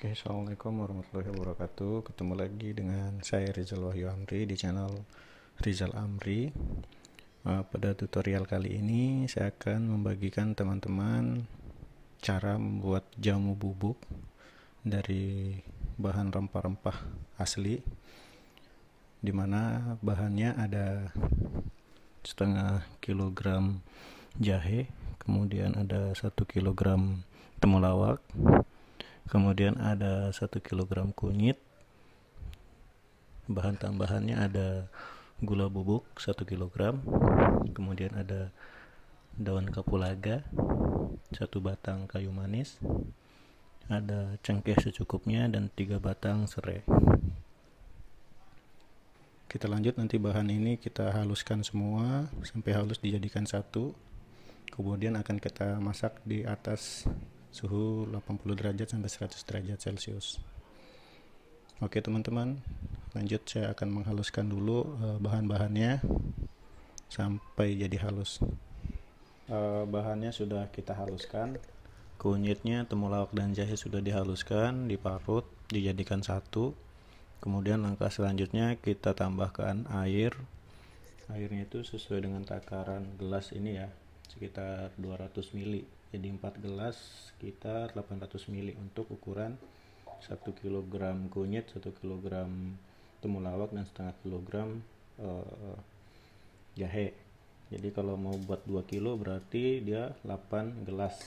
Oke, assalamualaikum warahmatullahi wabarakatuh. Ketemu lagi dengan saya Rizal Wahyu Amri di channel Rizal Amri. Pada tutorial kali ini saya akan membagikan teman-teman cara membuat jamu bubuk dari bahan rempah-rempah asli, dimana bahannya ada setengah kilogram jahe, kemudian ada 1 kilogram temulawak, kemudian ada 1 kilogram kunyit. Bahan tambahannya ada gula bubuk 1 kilogram, kemudian ada daun kapulaga, 1 batang kayu manis, ada cengkeh secukupnya, dan 3 batang serai. Kita lanjut, nanti bahan ini kita haluskan semua sampai halus dijadikan satu, kemudian akan kita masak di atas suhu 80 derajat sampai 100 derajat Celcius. Oke teman-teman, lanjut, saya akan menghaluskan dulu bahan-bahannya sampai jadi halus. Bahannya sudah kita haluskan, kunyitnya, temulawak, dan jahe sudah dihaluskan, diparut, dijadikan satu. Kemudian langkah selanjutnya kita tambahkan air. Airnya itu sesuai dengan takaran gelas ini ya, sekitar 200 ml. Jadi 4 gelas sekitar 800 ml untuk ukuran 1 kg kunyit, 1 kg temulawak, dan setengah kilogram jahe. Jadi kalau mau buat 2 kilo berarti dia 8 gelas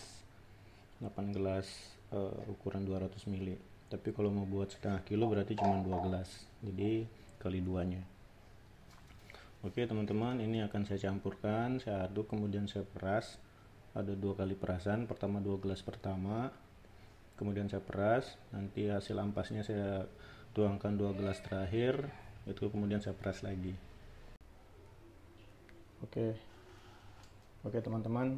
ukuran 200 ml. Tapi kalau mau buat setengah kilo berarti cuma 2 gelas, jadi kali 2-nya. Oke teman-teman, ini akan saya campurkan, saya aduk, kemudian saya peras. Ada 2 kali perasan, pertama 2 gelas pertama, kemudian saya peras, nanti hasil ampasnya saya tuangkan 2 gelas terakhir, itu kemudian saya peras lagi. Oke teman-teman,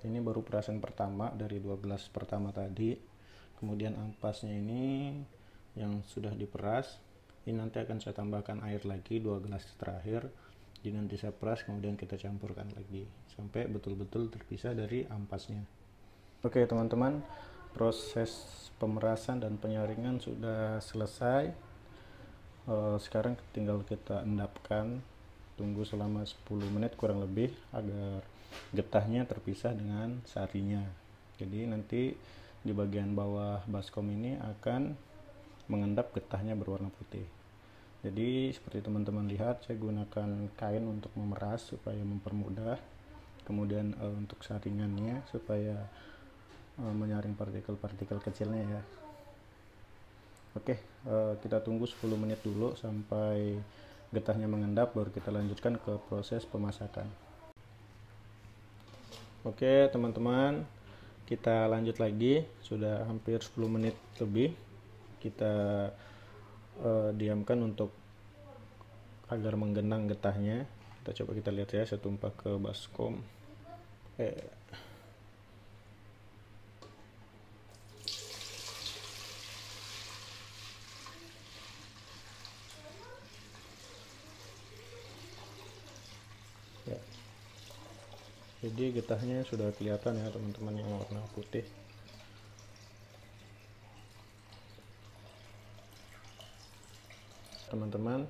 ini baru perasan pertama dari 2 gelas pertama tadi. Kemudian ampasnya ini yang sudah diperas, ini nanti akan saya tambahkan air lagi 2 gelas terakhir. Jadi nanti saya peras, kemudian kita campurkan lagi sampai betul-betul terpisah dari ampasnya. Oke teman-teman, proses pemerasan dan penyaringan sudah selesai. Sekarang tinggal kita endapkan, tunggu selama 10 menit kurang lebih agar getahnya terpisah dengan sarinya. Jadi nanti di bagian bawah baskom ini akan mengendap getahnya berwarna putih. Jadi seperti teman-teman lihat, saya gunakan kain untuk memeras supaya mempermudah, kemudian untuk saringannya supaya menyaring partikel-partikel kecilnya ya. Oke, kita tunggu 10 menit dulu sampai getahnya mengendap, baru kita lanjutkan ke proses pemasakan. Oke teman-teman, kita lanjut lagi, sudah hampir 10 menit lebih kita diamkan untuk agar menggenang getahnya. Coba kita lihat ya, saya tumpah ke baskom. Ya. Jadi getahnya sudah kelihatan ya teman-teman, yang warna putih. Teman-teman,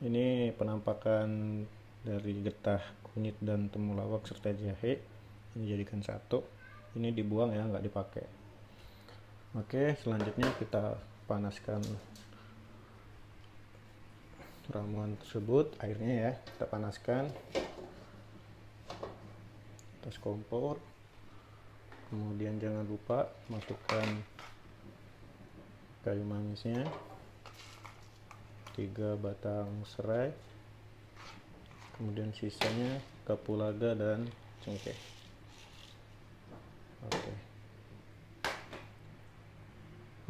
ini penampakan dari getah kunyit dan temulawak serta jahe ini dijadikan satu. Ini dibuang ya, nggak dipakai. Oke, selanjutnya kita panaskan ramuan tersebut, airnya ya kita panaskan atas kompor. Kemudian jangan lupa masukkan kayu manisnya, 3 batang serai, kemudian sisanya kapulaga dan cengkeh.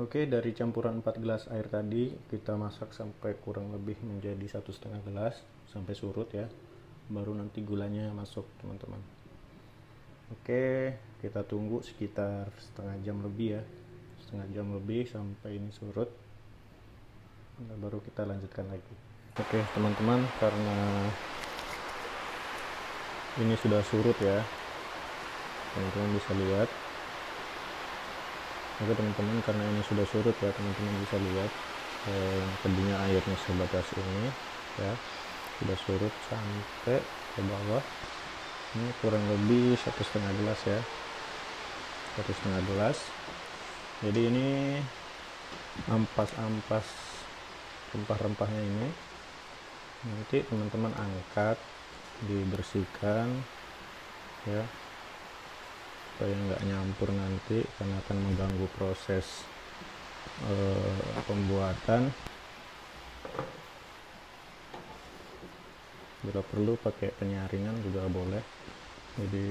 Oke, dari campuran 4 gelas air tadi kita masak sampai kurang lebih menjadi 1,5 gelas sampai surut ya, baru nanti gulanya masuk teman-teman. Oke, kita tunggu sekitar setengah jam lebih ya, setengah jam lebih sampai ini surut. Nah, baru kita lanjutkan lagi. Oke teman-teman, karena ini sudah surut ya, teman-teman bisa lihat Oke teman-teman, karena ini sudah surut ya, teman-teman bisa lihat tadinya airnya sebatas ini ya, sudah surut sampai ke bawah. Ini kurang lebih 1,5 gelas ya, 1,5 gelas. Jadi ini ampas-ampas rempah-rempahnya ini nanti teman-teman angkat, dibersihkan ya, supaya nggak nyampur nanti karena akan mengganggu proses pembuatan. Bila perlu pakai penyaringan juga boleh. Jadi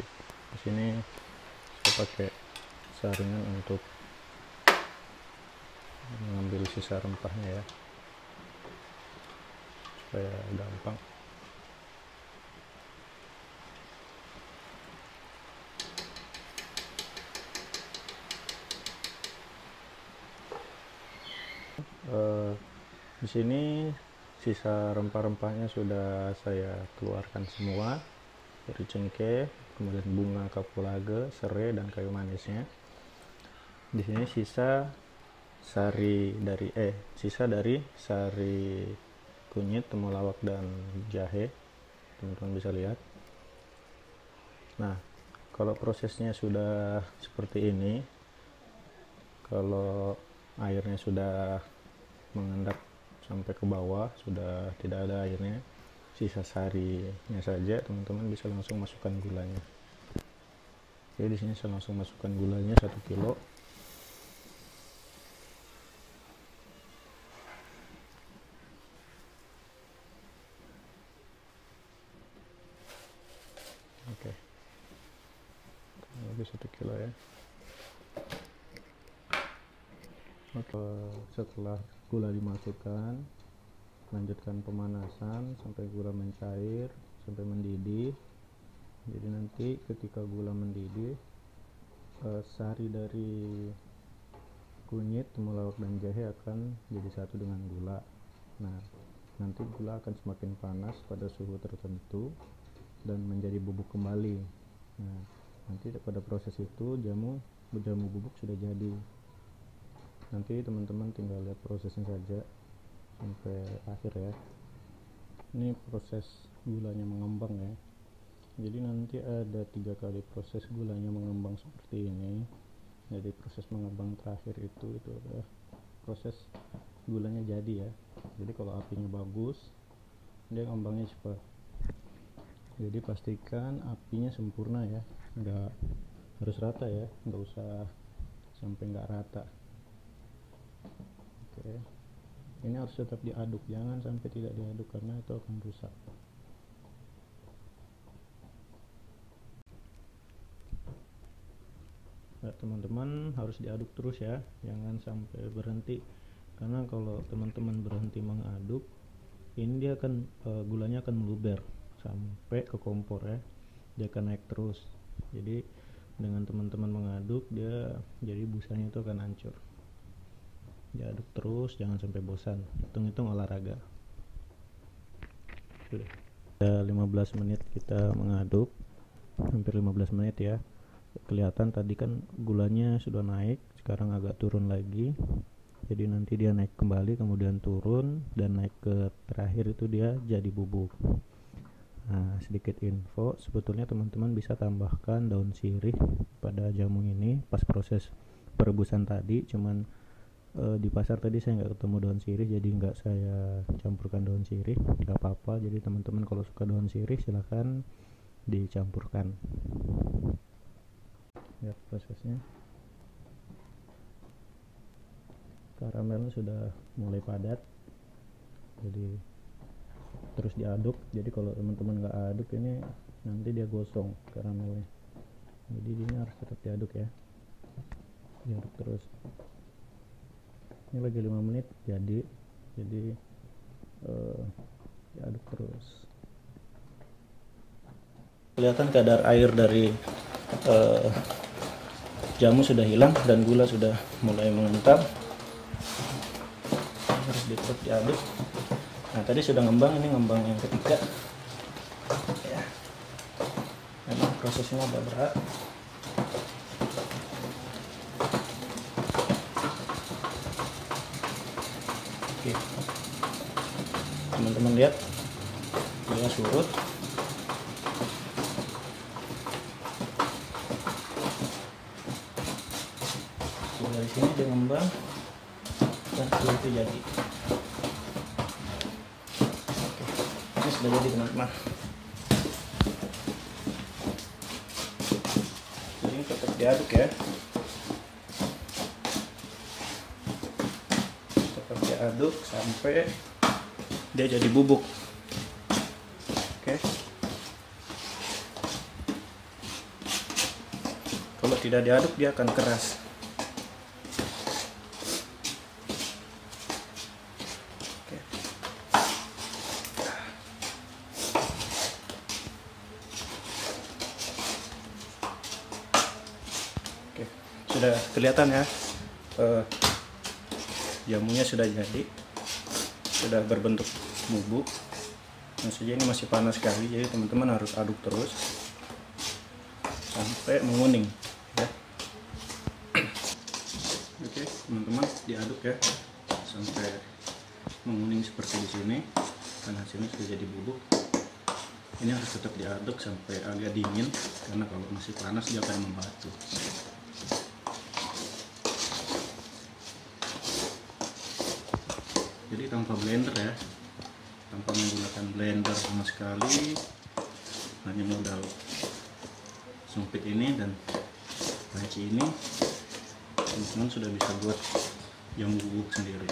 di sini saya pakai saringan untuk mengambil sisa rempahnya ya, supaya gampang. Di sini sisa rempah-rempahnya sudah saya keluarkan semua, dari cengkeh, kemudian bunga kapulaga, serai, dan kayu manisnya. Di sini sisa dari sari kunyit, temulawak, dan jahe, teman-teman bisa lihat. Nah, kalau prosesnya sudah seperti ini, kalau airnya sudah mengendap sampai ke bawah, sudah tidak ada airnya, sisa sarinya saja, teman-teman bisa langsung masukkan gulanya. Jadi di sini saya langsung masukkan gulanya 1 kilo. Oke, lebih 1 kilo ya. Oke, setelah gula dimasukkan, lanjutkan pemanasan sampai gula mencair, sampai mendidih. Jadi nanti ketika gula mendidih, sari dari kunyit, temulawak, dan jahe akan jadi satu dengan gula. Nah, nanti gula akan semakin panas pada suhu tertentu dan menjadi bubuk kembali. Nah, nanti pada proses itu jamu bubuk sudah jadi. Nanti teman-teman tinggal lihat prosesnya saja sampai akhir ya. Ini proses gulanya mengembang ya. Jadi nanti ada 3 kali proses gulanya mengembang seperti ini. Jadi proses mengembang terakhir itu adalah proses gulanya jadi ya. Jadi kalau apinya bagus, dia ngembangnya cepat. Jadi pastikan apinya sempurna ya, nggak harus rata ya, nggak usah sampai nggak rata. Oke, ini harus tetap diaduk, jangan sampai tidak diaduk karena itu akan rusak. Nah, teman-teman harus diaduk terus ya, jangan sampai berhenti, karena kalau teman-teman berhenti mengaduk, ini dia akan gulanya akan meluber sampai ke kompor ya, dia akan naik terus. Jadi dengan teman-teman mengaduk, dia jadi busanya itu akan hancur. Diaduk terus, jangan sampai bosan, hitung-hitung olahraga. Sudah 15 menit kita mengaduk, hampir 15 menit ya. Kelihatan tadi kan gulanya sudah naik, sekarang agak turun lagi. Jadi nanti dia naik kembali, kemudian turun, dan naik ke terakhir itu dia jadi bubuk. Nah, sedikit info, sebetulnya teman-teman bisa tambahkan daun sirih pada jamu ini pas proses perebusan tadi, cuman di pasar tadi saya nggak ketemu daun sirih, jadi nggak saya campurkan daun sirih. Nggak apa-apa, jadi teman-teman kalau suka daun sirih silahkan dicampurkan. Lihat prosesnya, karamelnya sudah mulai padat, jadi terus diaduk. Jadi kalau teman-teman nggak aduk ini nanti dia gosong karamelnya, jadi ini harus tetap diaduk ya, diaduk terus. Ini lagi 5 menit jadi diaduk terus. Kelihatan kadar air dari jamu sudah hilang dan gula sudah mulai mengental. Harus terus diaduk. Nah, tadi sudah ngembang, ini ngembang yang ketiga ya. Memang prosesnya agak berat. teman-teman lihat dia surut. Dari sini dia ngembang dan setelah itu jadi. Oke, ini sudah jadi teman-teman. Jadi tetap diaduk ya, tetap diaduk sampai dia jadi bubuk. Oke, kalau tidak diaduk dia akan keras. Sudah kelihatan ya, jamunya sudah jadi, sudah berbentuk bubuk. Maksudnya ini masih panas sekali, jadi teman-teman harus aduk terus sampai menguning ya. Oke teman-teman, diaduk ya sampai menguning seperti di sini, dan hasilnya sudah jadi bubuk. Ini harus tetap diaduk sampai agak dingin, karena kalau masih panas dia akan membatu. Jadi tanpa blender ya, tanpa menggunakan blender sama sekali, hanya modal sumpit ini dan panci ini, teman-teman sudah bisa buat jamu bubuk sendiri.